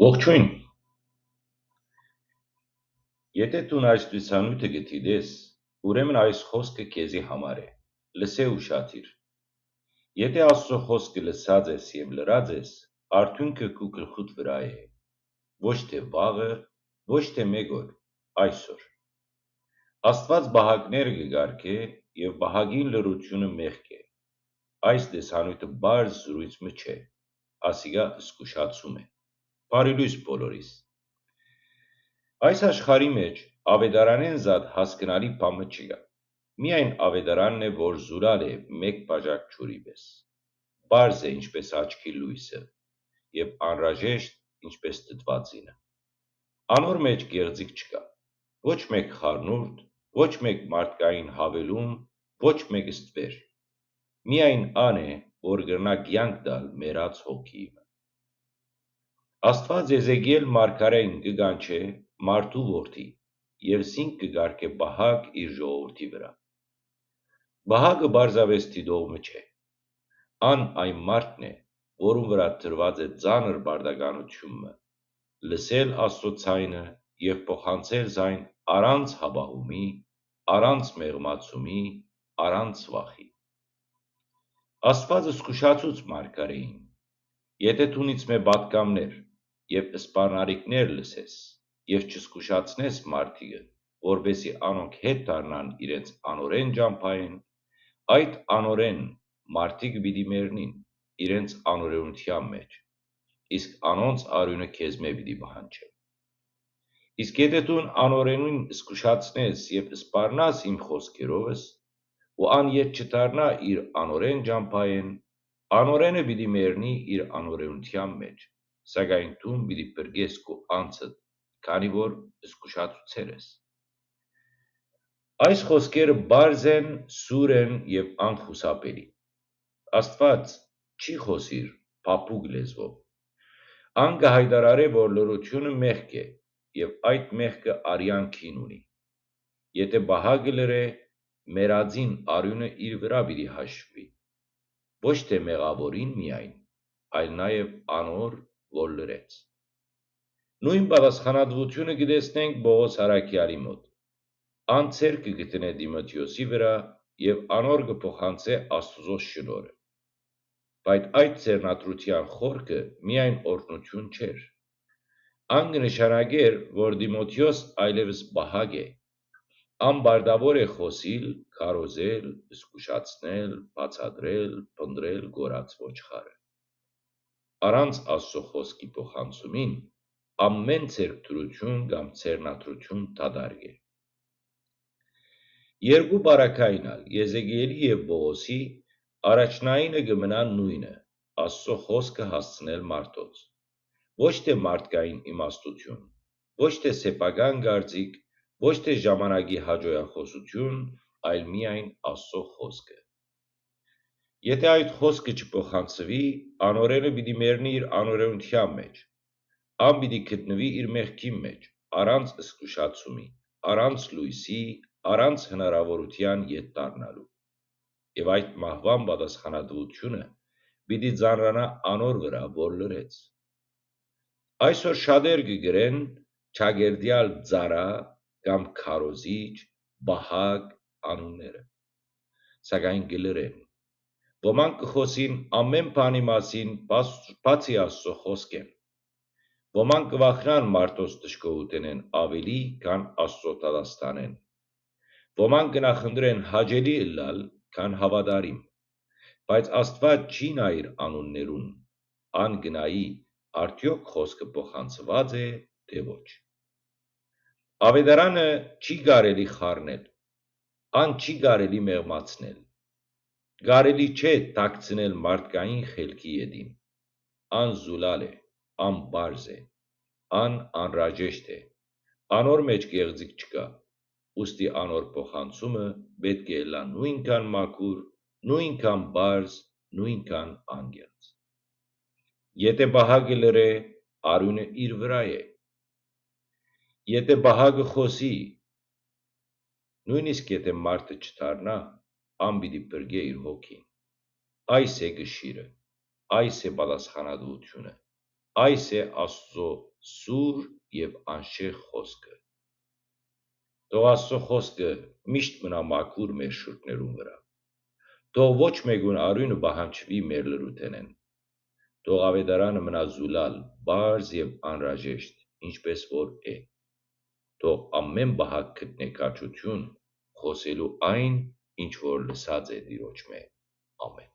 Ողջույն, եթե դու այս լուսանյութը գտիես, ուրեմն այս խոսքը քեզի համար է, լսե ուշադիր, եթե Աստծո խոսքը լսած ես և լրած ես, արդյունքը քու գլխուդ վրա է, ոչ թե վաղը, ոչ թե մեկ օր, այսօր, Աստված բահագները կգարգե և բահագին լրությունը մեղք է, այս լուսանյութը բարձ զրույցը չէ, ասիկա զգուշացում է, բարի լույս բոլորիս, այս աշխարհի մեջ ավետարանեն զատ հասկանալի բամը չկա, միայն ավետարանն է, որ զուրալ է մեկ բաժակ ջուրի պես, բարձ է ինչպես աչքի լույսը և անհրաժեշտ ինչպես դդվածինը, անոր մեջ գեղձիկ չկա, ոչ մեկ խառնուրդ, ոչ մեկ մարդկային հավելում, ոչ մեկ ստվեր, միայն ան է, որ կրնա կյանք տալ մեռած հոգի։ Աստված Եզեկիել մարգարեն կգանչե մարդու որդի և զինք կգարկե բահագ իր ժողովրդի վրա։ Բահագը պարզապես դիտողմը չէ, ան այն մարդն է, որում վրա դրված է ծանր պարտականությունը, լսել Աստծո ձայնը և փոխանցել ձայն առանց հապաղումի, առանց մեղմացումի, առանց վախի։ Աստված զգուշացուց մարգարեին, եթե դու ինձ պատգամներ և սպառնալիքներ լսես և չզգուշացնես մարդիկը, որպեսզի անոնք հետ դառնան իրենց անօրեն ճամփային, այդ անօրեն մարդիկ պիտի մեռնին իրենց անօրենության մեջ, իսկ անոնց արյունը քեզմե պիտի պահանջեմ։ Իսկ եթե դու անօրենին զգուշացնես և սպառնաս իմ խոսքերովս, ու ան ետ չդառնա իր անօրեն ճամփային, անօրենը պիտի մեռնի իր անօրենության մեջ, սակայն դու պիտի փրկես քո անձդ, քանի որ զգուշացուցել ես։ Այս խոսքերը պարզ են, սուր են և անխուսափելի։ Աստված չի խոսիր փափուկ լեզվով, ան կհայտարարե, որ լրությունը մեղք է և այդ մեղքը արյան քին ունի։ Եթե բահագը լրե, մեռածին արյունը իր վրա պիտի հաշվի, ոչ թե մեղավորին միայն, այլ նաև անոր, որ լրեց։ Նույն պատասխանատվությունը կտեսնենք Պողոս առաքյալի մոտ, ան ձեռքը կդնե Տիմոթեոսի վրա և անոր կփոխանցե Աստուծո շնորհը, բայց այդ ձեռնադրության խորքը միայն օրհնություն չէր, ան կնշանակեր, որ Տիմոթեոս այլևս բահագ է, ան պարտավոր է խոսիլ, քարոզել, զգուշացնել, բացատրել, փնտրել կորած ոչխարը։ Առանց Աստծո խոսքի փոխանցումին ամեն ձեռքդրություն կամ ձեռնադրություն դատարկ է։ Երկու պարագային ալ Եզեկիելի և Պողոսի առաջնայինը կմնա նույնը՝ Աստծո խոսքը հասցնել մարդոց, ոչ թե մարդկային իմաստություն, ոչ թե սեփական կարծիք, ոչ թե ժամանակի հաջողախոսություն, այլ միայն Աստծո խոսքը։ Եթե այդ խոսքը չփոխանցվի, անօրենը պիտի մեռնի իր անօրենության մեջ, ան պիտի գտնվի իր մեղքի մեջ, առանց զգուշացումի, առանց լույսի, առանց հնարավորության ետ դառնալու, և այդ մահվան պատասխանատվությունը պիտի ծանրանա անոր վրա, որ լրեց։ Այսօր շատեր կգրեն ճակերտյալ ծառա կամ քարոզիչ, բահակ անունները, սակայն կլրեն։ Ոմանք կխոսին ամեն բանի մասին, բացի Աստծո խոսքեն, ոմանք կվախնան մարդոց դժգոհութենեն ավելի, քան Աստծո դատաստանեն, ոմանք կնախընտրեն հաճելի ըլլալ, քան հավատարիմ, բայց Աստված չի նայիր անուններուն, ան կնայի արդյոք խոսքը փոխանցված է, թե ոչ։ Ավետարանը չի կարելի խառնել, ան չի կարելի մեղմացնել, կարելի չէ թաքցնել մարդկային խելքի ետին, ան զուլալ է, ան պարզ է, ան անհրաժեշտ է, անոր մեջ գեղձիկ չկա, ուստի անոր փոխանցումը պետք է ըլլա նույնքան մաքուր, նույնքան պարզ, նույնքան անկեղծ։ Եթե բահագը լրե, արյունը իր վրա է։ Եթե բահագը խոսի, նույնիսկ եթե մարդը չդառնա, ան պիտի փրկե իր հոգին։ Այս է կշիռը, այս է պատասխանատվությունը, Այս է Աստծո սուր եւ անշեղ խոսքը։ Թող Աստծո խոսքը միշտ մնա մաքուր մեր շուրթներուն վրա։ Թող ոչ մեկուն արյունը բահանջվի մեր լրութենեն։ Թող ավետարանը մնա զուլալ, բարձ եւ անհրաժեշտ, ինչպես որ է։ Թող ամեն բահակ գտնե կարճություն խոսելու այն, ինչ որ լսած է Տիրոջ մե։ Ամեն։